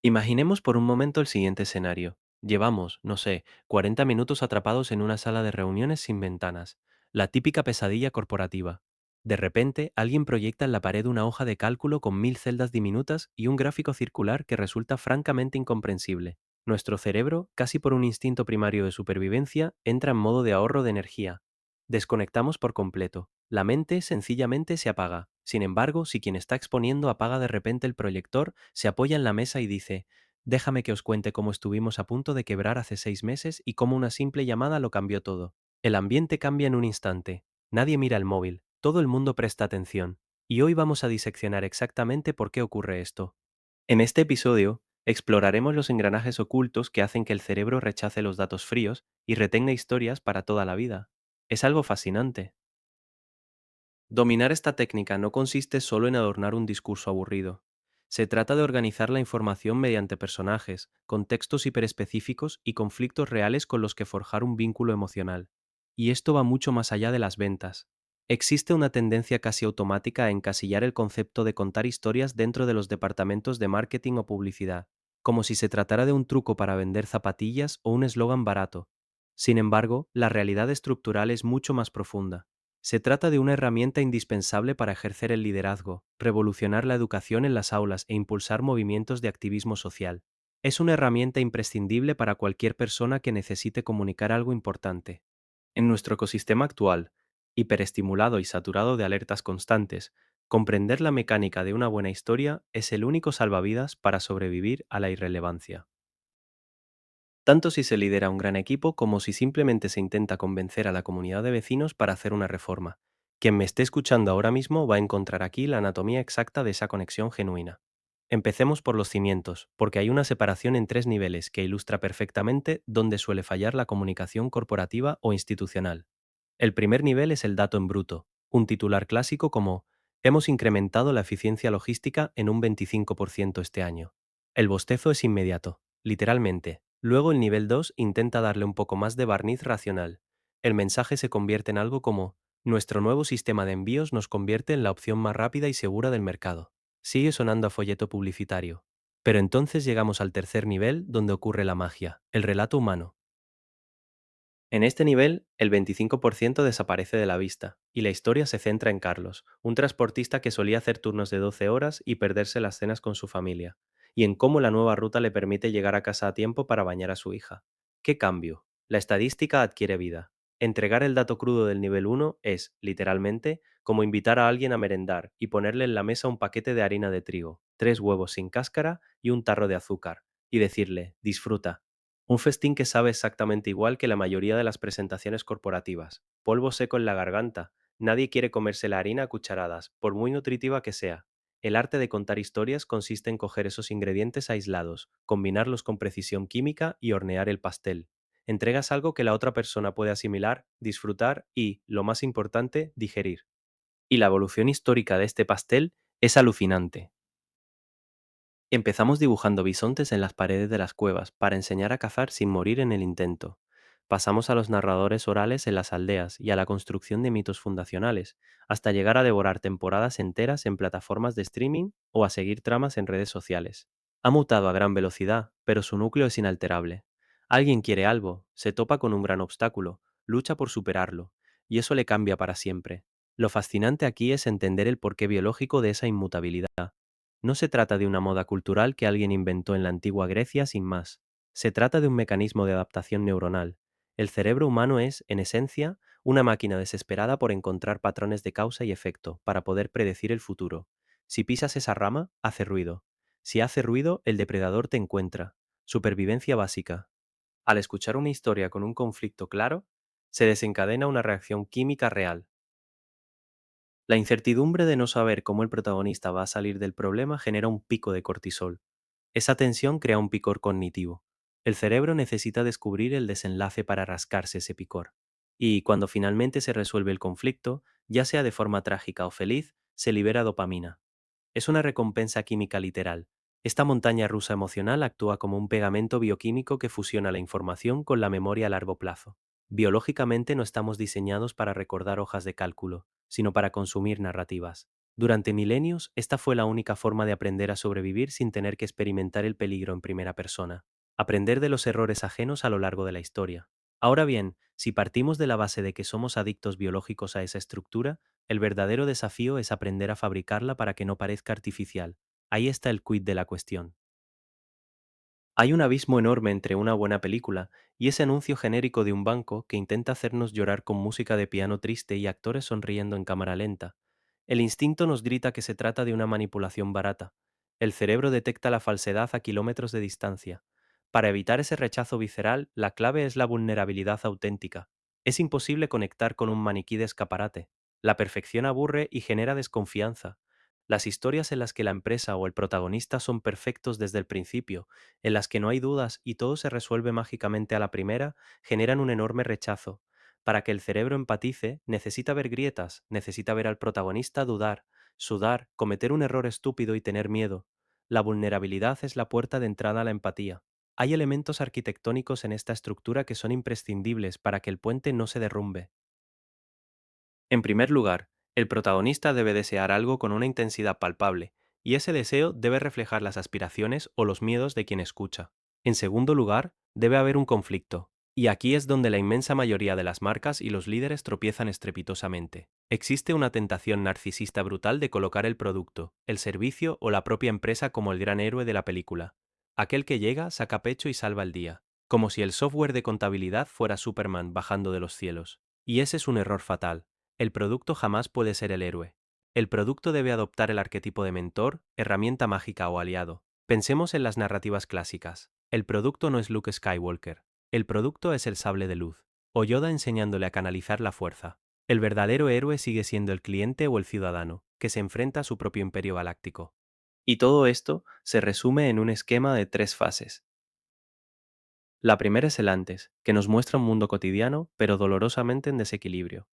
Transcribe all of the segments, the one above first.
Imaginemos por un momento el siguiente escenario. Llevamos, no sé, 40 minutos atrapados en una sala de reuniones sin ventanas. La típica pesadilla corporativa. De repente, alguien proyecta en la pared una hoja de cálculo con 1000 celdas diminutas y un gráfico circular que resulta francamente incomprensible. Nuestro cerebro, casi por un instinto primario de supervivencia, entra en modo de ahorro de energía. Desconectamos por completo. La mente sencillamente se apaga. Sin embargo, si quien está exponiendo apaga de repente el proyector, se apoya en la mesa y dice: déjame que os cuente cómo estuvimos a punto de quebrar hace 6 meses y cómo una simple llamada lo cambió todo. El ambiente cambia en un instante. Nadie mira el móvil. Todo el mundo presta atención. Y hoy vamos a diseccionar exactamente por qué ocurre esto. En este episodio, exploraremos los engranajes ocultos que hacen que el cerebro rechace los datos fríos y retenga historias para toda la vida. Es algo fascinante. Dominar esta técnica no consiste solo en adornar un discurso aburrido. Se trata de organizar la información mediante personajes, contextos hiperespecíficos y conflictos reales con los que forjar un vínculo emocional. Y esto va mucho más allá de las ventas. Existe una tendencia casi automática a encasillar el concepto de contar historias dentro de los departamentos de marketing o publicidad, como si se tratara de un truco para vender zapatillas o un eslogan barato. Sin embargo, la realidad estructural es mucho más profunda. Se trata de una herramienta indispensable para ejercer el liderazgo, revolucionar la educación en las aulas e impulsar movimientos de activismo social. Es una herramienta imprescindible para cualquier persona que necesite comunicar algo importante. En nuestro ecosistema actual, hiperestimulado y saturado de alertas constantes, comprender la mecánica de una buena historia es el único salvavidas para sobrevivir a la irrelevancia. Tanto si se lidera un gran equipo como si simplemente se intenta convencer a la comunidad de vecinos para hacer una reforma. Quien me esté escuchando ahora mismo va a encontrar aquí la anatomía exacta de esa conexión genuina. Empecemos por los cimientos, porque hay una separación en tres niveles que ilustra perfectamente dónde suele fallar la comunicación corporativa o institucional. El primer nivel es el dato en bruto, un titular clásico como: hemos incrementado la eficiencia logística en un 25% este año. El bostezo es inmediato, literalmente. Luego el nivel 2 intenta darle un poco más de barniz racional. El mensaje se convierte en algo como: nuestro nuevo sistema de envíos nos convierte en la opción más rápida y segura del mercado. Sigue sonando a folleto publicitario. Pero entonces llegamos al tercer nivel donde ocurre la magia, el relato humano. En este nivel, el 25% desaparece de la vista, y la historia se centra en Carlos, un transportista que solía hacer turnos de 12 horas y perderse las cenas con su familia, y en cómo la nueva ruta le permite llegar a casa a tiempo para bañar a su hija. ¿Qué cambio? La estadística adquiere vida. Entregar el dato crudo del nivel 1 es, literalmente, como invitar a alguien a merendar y ponerle en la mesa un paquete de harina de trigo, 3 huevos sin cáscara y un tarro de azúcar, y decirle: disfruta. Un festín que sabe exactamente igual que la mayoría de las presentaciones corporativas. Polvo seco en la garganta. Nadie quiere comerse la harina a cucharadas, por muy nutritiva que sea. El arte de contar historias consiste en coger esos ingredientes aislados, combinarlos con precisión química y hornear el pastel. Entregas algo que la otra persona puede asimilar, disfrutar y, lo más importante, digerir. Y la evolución histórica de este pastel es alucinante. Empezamos dibujando bisontes en las paredes de las cuevas para enseñar a cazar sin morir en el intento. Pasamos a los narradores orales en las aldeas y a la construcción de mitos fundacionales, hasta llegar a devorar temporadas enteras en plataformas de streaming o a seguir tramas en redes sociales. Ha mutado a gran velocidad, pero su núcleo es inalterable. Alguien quiere algo, se topa con un gran obstáculo, lucha por superarlo, y eso le cambia para siempre. Lo fascinante aquí es entender el porqué biológico de esa inmutabilidad. No se trata de una moda cultural que alguien inventó en la antigua Grecia sin más. Se trata de un mecanismo de adaptación neuronal. El cerebro humano es, en esencia, una máquina desesperada por encontrar patrones de causa y efecto para poder predecir el futuro. Si pisas esa rama, hace ruido. Si hace ruido, el depredador te encuentra. Supervivencia básica. Al escuchar una historia con un conflicto claro, se desencadena una reacción química real. La incertidumbre de no saber cómo el protagonista va a salir del problema genera un pico de cortisol. Esa tensión crea un picor cognitivo. El cerebro necesita descubrir el desenlace para rascarse ese picor. Y cuando finalmente se resuelve el conflicto, ya sea de forma trágica o feliz, se libera dopamina. Es una recompensa química literal. Esta montaña rusa emocional actúa como un pegamento bioquímico que fusiona la información con la memoria a largo plazo. Biológicamente no estamos diseñados para recordar hojas de cálculo, sino para consumir narrativas. Durante milenios, esta fue la única forma de aprender a sobrevivir sin tener que experimentar el peligro en primera persona. Aprender de los errores ajenos a lo largo de la historia. Ahora bien, si partimos de la base de que somos adictos biológicos a esa estructura, el verdadero desafío es aprender a fabricarla para que no parezca artificial. Ahí está el quid de la cuestión. Hay un abismo enorme entre una buena película y ese anuncio genérico de un banco que intenta hacernos llorar con música de piano triste y actores sonriendo en cámara lenta. El instinto nos grita que se trata de una manipulación barata. El cerebro detecta la falsedad a kilómetros de distancia. Para evitar ese rechazo visceral, la clave es la vulnerabilidad auténtica. Es imposible conectar con un maniquí de escaparate. La perfección aburre y genera desconfianza. Las historias en las que la empresa o el protagonista son perfectos desde el principio, en las que no hay dudas y todo se resuelve mágicamente a la primera, generan un enorme rechazo. Para que el cerebro empatice, necesita ver grietas, necesita ver al protagonista dudar, sudar, cometer un error estúpido y tener miedo. La vulnerabilidad es la puerta de entrada a la empatía. Hay elementos arquitectónicos en esta estructura que son imprescindibles para que el puente no se derrumbe. En primer lugar, el protagonista debe desear algo con una intensidad palpable, y ese deseo debe reflejar las aspiraciones o los miedos de quien escucha. En segundo lugar, debe haber un conflicto, y aquí es donde la inmensa mayoría de las marcas y los líderes tropiezan estrepitosamente. Existe una tentación narcisista brutal de colocar el producto, el servicio o la propia empresa como el gran héroe de la película. Aquel que llega, saca pecho y salva el día, como si el software de contabilidad fuera Superman bajando de los cielos. Y ese es un error fatal. El producto jamás puede ser el héroe. El producto debe adoptar el arquetipo de mentor, herramienta mágica o aliado. Pensemos en las narrativas clásicas. El producto no es Luke Skywalker. El producto es el sable de luz. O Yoda enseñándole a canalizar la fuerza. El verdadero héroe sigue siendo el cliente o el ciudadano, que se enfrenta a su propio imperio galáctico. Y todo esto se resume en un esquema de tres fases. La primera es el antes, que nos muestra un mundo cotidiano, pero dolorosamente en desequilibrio.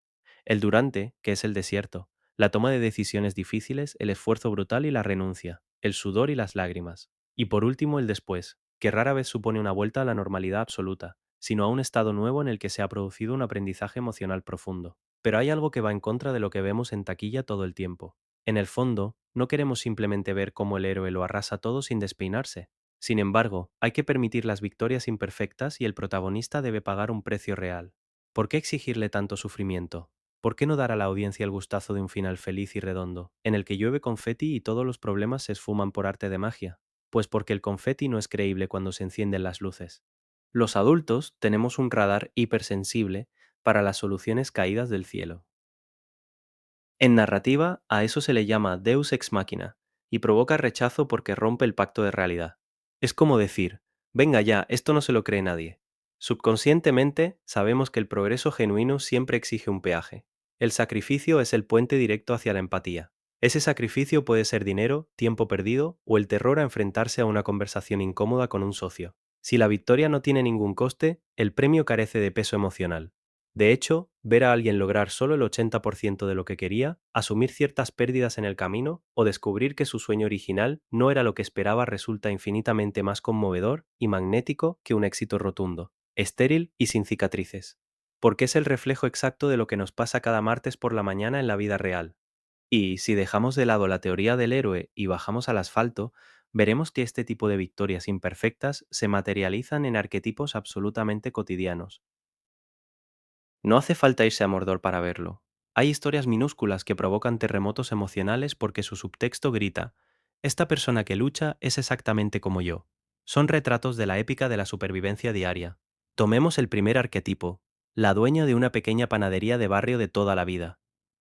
El durante, que es el desierto, la toma de decisiones difíciles, el esfuerzo brutal y la renuncia, el sudor y las lágrimas. Y por último el después, que rara vez supone una vuelta a la normalidad absoluta, sino a un estado nuevo en el que se ha producido un aprendizaje emocional profundo. Pero hay algo que va en contra de lo que vemos en taquilla todo el tiempo. En el fondo, no queremos simplemente ver cómo el héroe lo arrasa todo sin despeinarse. Sin embargo, hay que permitir las victorias imperfectas y el protagonista debe pagar un precio real. ¿Por qué exigirle tanto sufrimiento? ¿Por qué no dar a la audiencia el gustazo de un final feliz y redondo, en el que llueve confeti y todos los problemas se esfuman por arte de magia? Pues porque el confeti no es creíble cuando se encienden las luces. Los adultos tenemos un radar hipersensible para las soluciones caídas del cielo. En narrativa, a eso se le llama Deus ex machina, y provoca rechazo porque rompe el pacto de realidad. Es como decir, venga ya, esto no se lo cree nadie. Subconscientemente, sabemos que el progreso genuino siempre exige un peaje. El sacrificio es el puente directo hacia la empatía. Ese sacrificio puede ser dinero, tiempo perdido o el terror a enfrentarse a una conversación incómoda con un socio. Si la victoria no tiene ningún coste, el premio carece de peso emocional. De hecho, ver a alguien lograr solo el 80% de lo que quería, asumir ciertas pérdidas en el camino o descubrir que su sueño original no era lo que esperaba resulta infinitamente más conmovedor y magnético que un éxito rotundo, estéril y sin cicatrices. Porque es el reflejo exacto de lo que nos pasa cada martes por la mañana en la vida real. Y si dejamos de lado la teoría del héroe y bajamos al asfalto, veremos que este tipo de victorias imperfectas se materializan en arquetipos absolutamente cotidianos. No hace falta irse a Mordor para verlo. Hay historias minúsculas que provocan terremotos emocionales porque su subtexto grita, esta persona que lucha es exactamente como yo. Son retratos de la épica de la supervivencia diaria. Tomemos el primer arquetipo, la dueña de una pequeña panadería de barrio de toda la vida.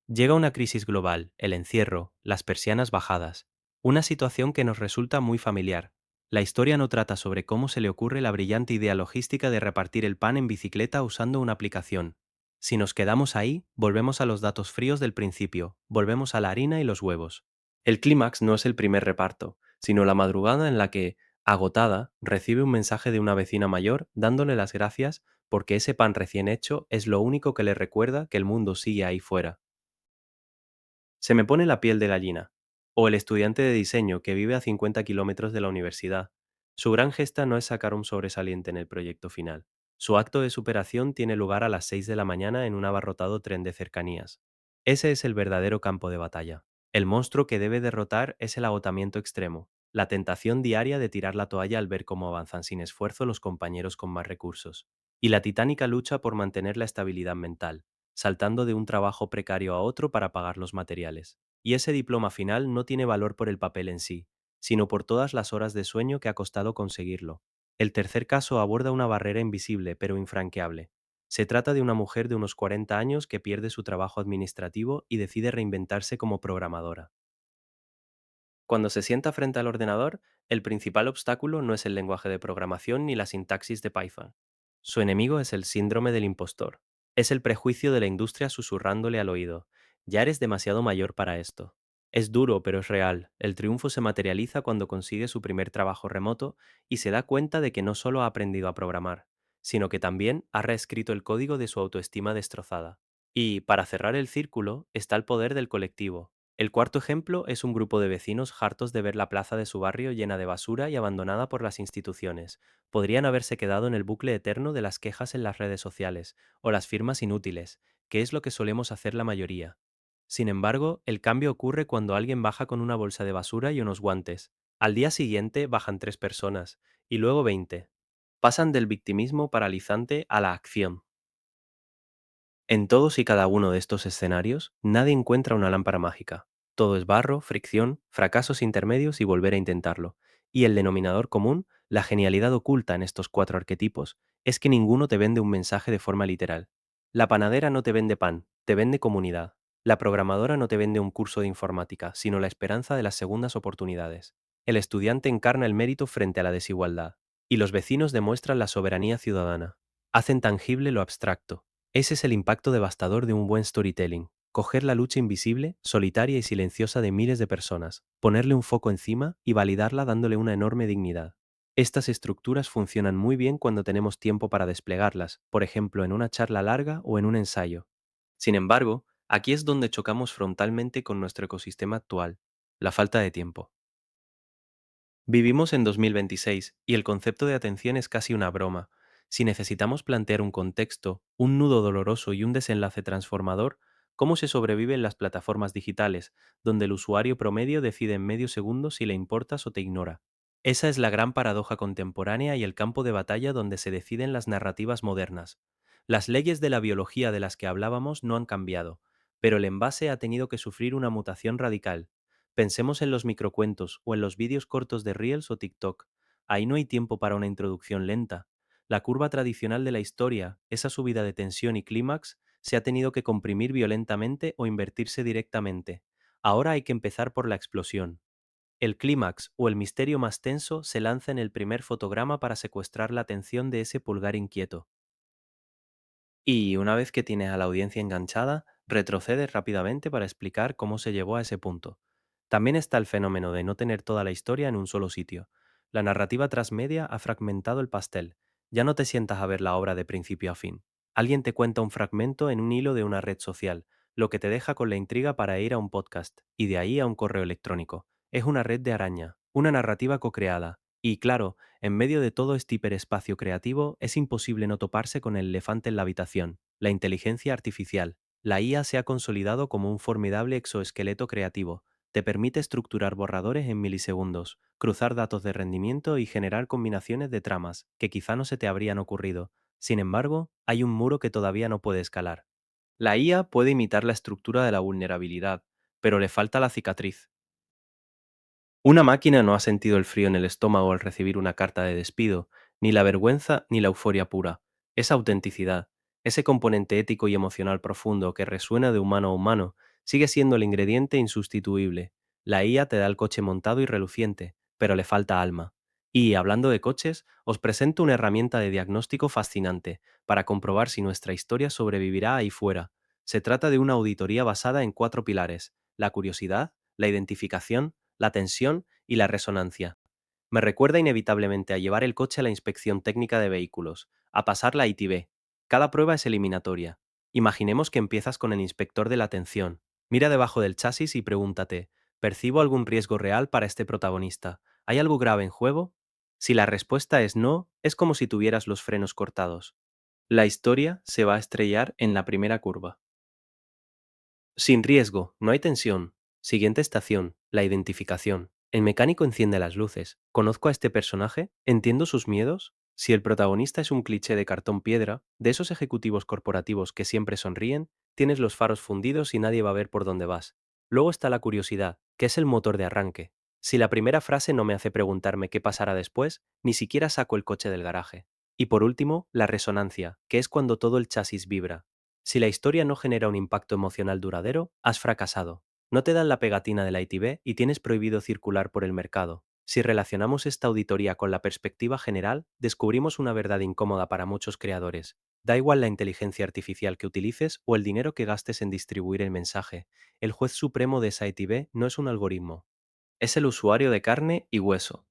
Llega una crisis global, el encierro, las persianas bajadas, una situación que nos resulta muy familiar. La historia no trata sobre cómo se le ocurre la brillante idea logística de repartir el pan en bicicleta usando una aplicación. Si nos quedamos ahí, volvemos a los datos fríos del principio, volvemos a la harina y los huevos. El clímax no es el primer reparto, sino la madrugada en la que, agotada, recibe un mensaje de una vecina mayor dándole las gracias porque ese pan recién hecho es lo único que le recuerda que el mundo sigue ahí fuera. Se me pone la piel de gallina. O el estudiante de diseño que vive a 50 kilómetros de la universidad. Su gran gesta no es sacar un sobresaliente en el proyecto final. Su acto de superación tiene lugar a las 6 de la mañana en un abarrotado tren de cercanías. Ese es el verdadero campo de batalla. El monstruo que debe derrotar es el agotamiento extremo, la tentación diaria de tirar la toalla al ver cómo avanzan sin esfuerzo los compañeros con más recursos, y la titánica lucha por mantener la estabilidad mental, saltando de un trabajo precario a otro para pagar los materiales. Y ese diploma final no tiene valor por el papel en sí, sino por todas las horas de sueño que ha costado conseguirlo. El tercer caso aborda una barrera invisible pero infranqueable. Se trata de una mujer de unos 40 años que pierde su trabajo administrativo y decide reinventarse como programadora. Cuando se sienta frente al ordenador, el principal obstáculo no es el lenguaje de programación ni la sintaxis de Python. Su enemigo es el síndrome del impostor. Es el prejuicio de la industria susurrándole al oído. Ya eres demasiado mayor para esto. Es duro, pero es real. El triunfo se materializa cuando consigue su primer trabajo remoto y se da cuenta de que no solo ha aprendido a programar, sino que también ha reescrito el código de su autoestima destrozada. Y, para cerrar el círculo, está el poder del colectivo. El cuarto ejemplo es un grupo de vecinos hartos de ver la plaza de su barrio llena de basura y abandonada por las instituciones. Podrían haberse quedado en el bucle eterno de las quejas en las redes sociales o las firmas inútiles, que es lo que solemos hacer la mayoría. Sin embargo, el cambio ocurre cuando alguien baja con una bolsa de basura y unos guantes. Al día siguiente bajan 3 personas, y luego 20. Pasan del victimismo paralizante a la acción. En todos y cada uno de estos escenarios, nadie encuentra una lámpara mágica. Todo es barro, fricción, fracasos intermedios y volver a intentarlo. Y el denominador común, la genialidad oculta en estos cuatro arquetipos, es que ninguno te vende un mensaje de forma literal. La panadera no te vende pan, te vende comunidad. La programadora no te vende un curso de informática, sino la esperanza de las segundas oportunidades. El estudiante encarna el mérito frente a la desigualdad. Y los vecinos demuestran la soberanía ciudadana. Hacen tangible lo abstracto. Ese es el impacto devastador de un buen storytelling. Coger la lucha invisible, solitaria y silenciosa de miles de personas, ponerle un foco encima y validarla dándole una enorme dignidad. Estas estructuras funcionan muy bien cuando tenemos tiempo para desplegarlas, por ejemplo en una charla larga o en un ensayo. Sin embargo, aquí es donde chocamos frontalmente con nuestro ecosistema actual, la falta de tiempo. Vivimos en 2026 y el concepto de atención es casi una broma. Si necesitamos plantear un contexto, un nudo doloroso y un desenlace transformador, ¿cómo se sobrevive en las plataformas digitales, donde el usuario promedio decide en medio segundo si le importas o te ignora? Esa es la gran paradoja contemporánea y el campo de batalla donde se deciden las narrativas modernas. Las leyes de la biología de las que hablábamos no han cambiado, pero el envase ha tenido que sufrir una mutación radical. Pensemos en los microcuentos o en los vídeos cortos de Reels o TikTok. Ahí no hay tiempo para una introducción lenta. La curva tradicional de la historia, esa subida de tensión y clímax, se ha tenido que comprimir violentamente o invertirse directamente. Ahora hay que empezar por la explosión. El clímax o el misterio más tenso se lanza en el primer fotograma para secuestrar la atención de ese pulgar inquieto. Y una vez que tienes a la audiencia enganchada, retrocedes rápidamente para explicar cómo se llegó a ese punto. También está el fenómeno de no tener toda la historia en un solo sitio. La narrativa transmedia ha fragmentado el pastel. Ya no te sientas a ver la obra de principio a fin. Alguien te cuenta un fragmento en un hilo de una red social, lo que te deja con la intriga para ir a un podcast, y de ahí a un correo electrónico. Es una red de araña, una narrativa co-creada. Y claro, en medio de todo este hiperespacio creativo, es imposible no toparse con el elefante en la habitación, la inteligencia artificial. La IA se ha consolidado como un formidable exoesqueleto creativo. Te permite estructurar borradores en milisegundos, cruzar datos de rendimiento y generar combinaciones de tramas que quizá no se te habrían ocurrido. Sin embargo, hay un muro que todavía no puede escalar. La IA puede imitar la estructura de la vulnerabilidad, pero le falta la cicatriz. Una máquina no ha sentido el frío en el estómago al recibir una carta de despido, ni la vergüenza ni la euforia pura. Esa autenticidad, ese componente ético y emocional profundo que resuena de humano a humano, sigue siendo el ingrediente insustituible. La IA te da el coche montado y reluciente, pero le falta alma. Y hablando de coches, os presento una herramienta de diagnóstico fascinante para comprobar si nuestra historia sobrevivirá ahí fuera. Se trata de una auditoría basada en cuatro pilares: la curiosidad, la identificación, la tensión y la resonancia. Me recuerda inevitablemente a llevar el coche a la inspección técnica de vehículos, a pasar la ITV. Cada prueba es eliminatoria. Imaginemos que empiezas con el inspector de la atención. Mira debajo del chasis y pregúntate, ¿percibo algún riesgo real para este protagonista? ¿Hay algo grave en juego? Si la respuesta es no, es como si tuvieras los frenos cortados. La historia se va a estrellar en la primera curva. Sin riesgo, no hay tensión. Siguiente estación, la identificación. El mecánico enciende las luces. ¿Conozco a este personaje? ¿Entiendo sus miedos? Si el protagonista es un cliché de cartón piedra, de esos ejecutivos corporativos que siempre sonríen, tienes los faros fundidos y nadie va a ver por dónde vas. Luego está la curiosidad, que es el motor de arranque. Si la primera frase no me hace preguntarme qué pasará después, ni siquiera saco el coche del garaje. Y por último, la resonancia, que es cuando todo el chasis vibra. Si la historia no genera un impacto emocional duradero, has fracasado. No te dan la pegatina de la ITV y tienes prohibido circular por el mercado. Si relacionamos esta auditoría con la perspectiva general, descubrimos una verdad incómoda para muchos creadores. Da igual la inteligencia artificial que utilices o el dinero que gastes en distribuir el mensaje. El juez supremo de esa ITV no es un algoritmo, es el usuario de carne y hueso.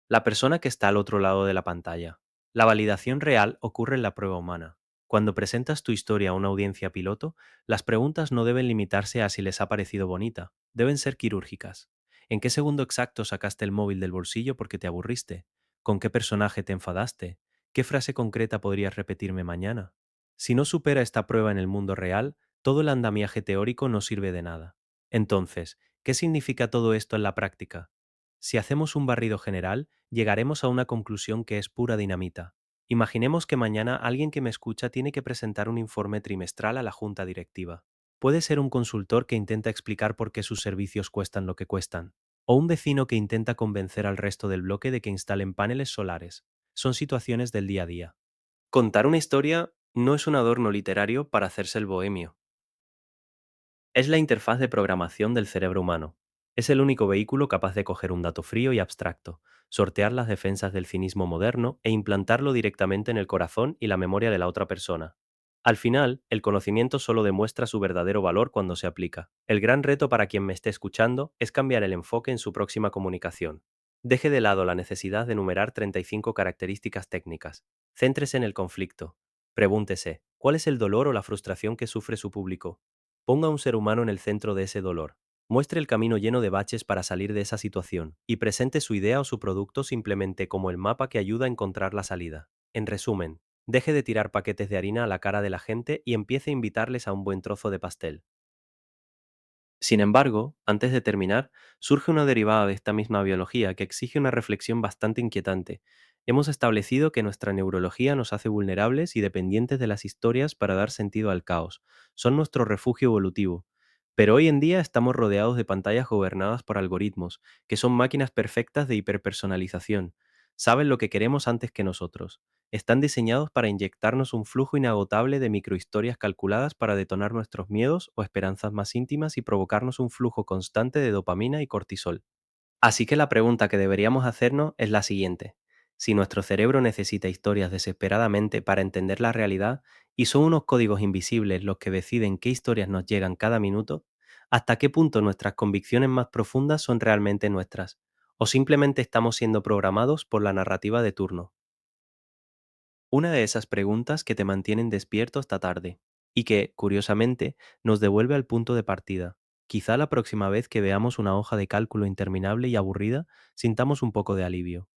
La persona que está al otro lado de la pantalla. La validación real ocurre en la prueba humana. Cuando presentas tu historia a una audiencia piloto, las preguntas no deben limitarse a si les ha parecido bonita, deben ser quirúrgicas. ¿En qué segundo exacto sacaste el móvil del bolsillo porque te aburriste? ¿Con qué personaje te enfadaste? ¿Qué frase concreta podrías repetirme mañana? Si no supera esta prueba en el mundo real, todo el andamiaje teórico no sirve de nada. Entonces, ¿qué significa todo esto en la práctica? Si hacemos un barrido general, llegaremos a una conclusión que es pura dinamita. Imaginemos que mañana alguien que me escucha tiene que presentar un informe trimestral a la junta directiva. Puede ser un consultor que intenta explicar por qué sus servicios cuestan lo que cuestan, o un vecino que intenta convencer al resto del bloque de que instalen paneles solares. Son situaciones del día a día. Contar una historia no es un adorno literario para hacerse el bohemio. Es la interfaz de programación del cerebro humano. Es el único vehículo capaz de coger un dato frío y abstracto, sortear las defensas del cinismo moderno e implantarlo directamente en el corazón y la memoria de la otra persona. Al final, el conocimiento solo demuestra su verdadero valor cuando se aplica. El gran reto para quien me esté escuchando es cambiar el enfoque en su próxima comunicación. Deje de lado la necesidad de enumerar 35 características técnicas. Céntrese en el conflicto. Pregúntese, ¿cuál es el dolor o la frustración que sufre su público? Ponga a un ser humano en el centro de ese dolor. Muestre el camino lleno de baches para salir de esa situación y presente su idea o su producto simplemente como el mapa que ayuda a encontrar la salida. En resumen, deje de tirar paquetes de harina a la cara de la gente y empiece a invitarles a un buen trozo de pastel. Sin embargo, antes de terminar, surge una derivada de esta misma biología que exige una reflexión bastante inquietante. Hemos establecido que nuestra neurología nos hace vulnerables y dependientes de las historias para dar sentido al caos. Son nuestro refugio evolutivo. Pero hoy en día estamos rodeados de pantallas gobernadas por algoritmos, que son máquinas perfectas de hiperpersonalización. Saben lo que queremos antes que nosotros. Están diseñados para inyectarnos un flujo inagotable de microhistorias calculadas para detonar nuestros miedos o esperanzas más íntimas y provocarnos un flujo constante de dopamina y cortisol. Así que la pregunta que deberíamos hacernos es la siguiente. Si nuestro cerebro necesita historias desesperadamente para entender la realidad y son unos códigos invisibles los que deciden qué historias nos llegan cada minuto, ¿hasta qué punto nuestras convicciones más profundas son realmente nuestras? ¿O simplemente estamos siendo programados por la narrativa de turno? Una de esas preguntas que te mantienen despierto hasta tarde y que, curiosamente, nos devuelve al punto de partida. Quizá la próxima vez que veamos una hoja de cálculo interminable y aburrida, sintamos un poco de alivio.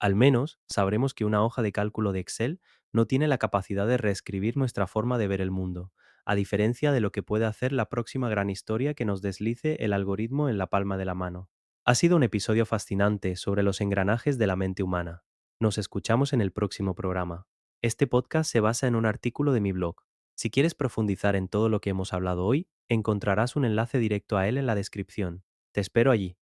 Al menos sabremos que una hoja de cálculo de Excel no tiene la capacidad de reescribir nuestra forma de ver el mundo, a diferencia de lo que puede hacer la próxima gran historia que nos deslice el algoritmo en la palma de la mano. Ha sido un episodio fascinante sobre los engranajes de la mente humana. Nos escuchamos en el próximo programa. Este podcast se basa en un artículo de mi blog. Si quieres profundizar en todo lo que hemos hablado hoy, encontrarás un enlace directo a él en la descripción. Te espero allí.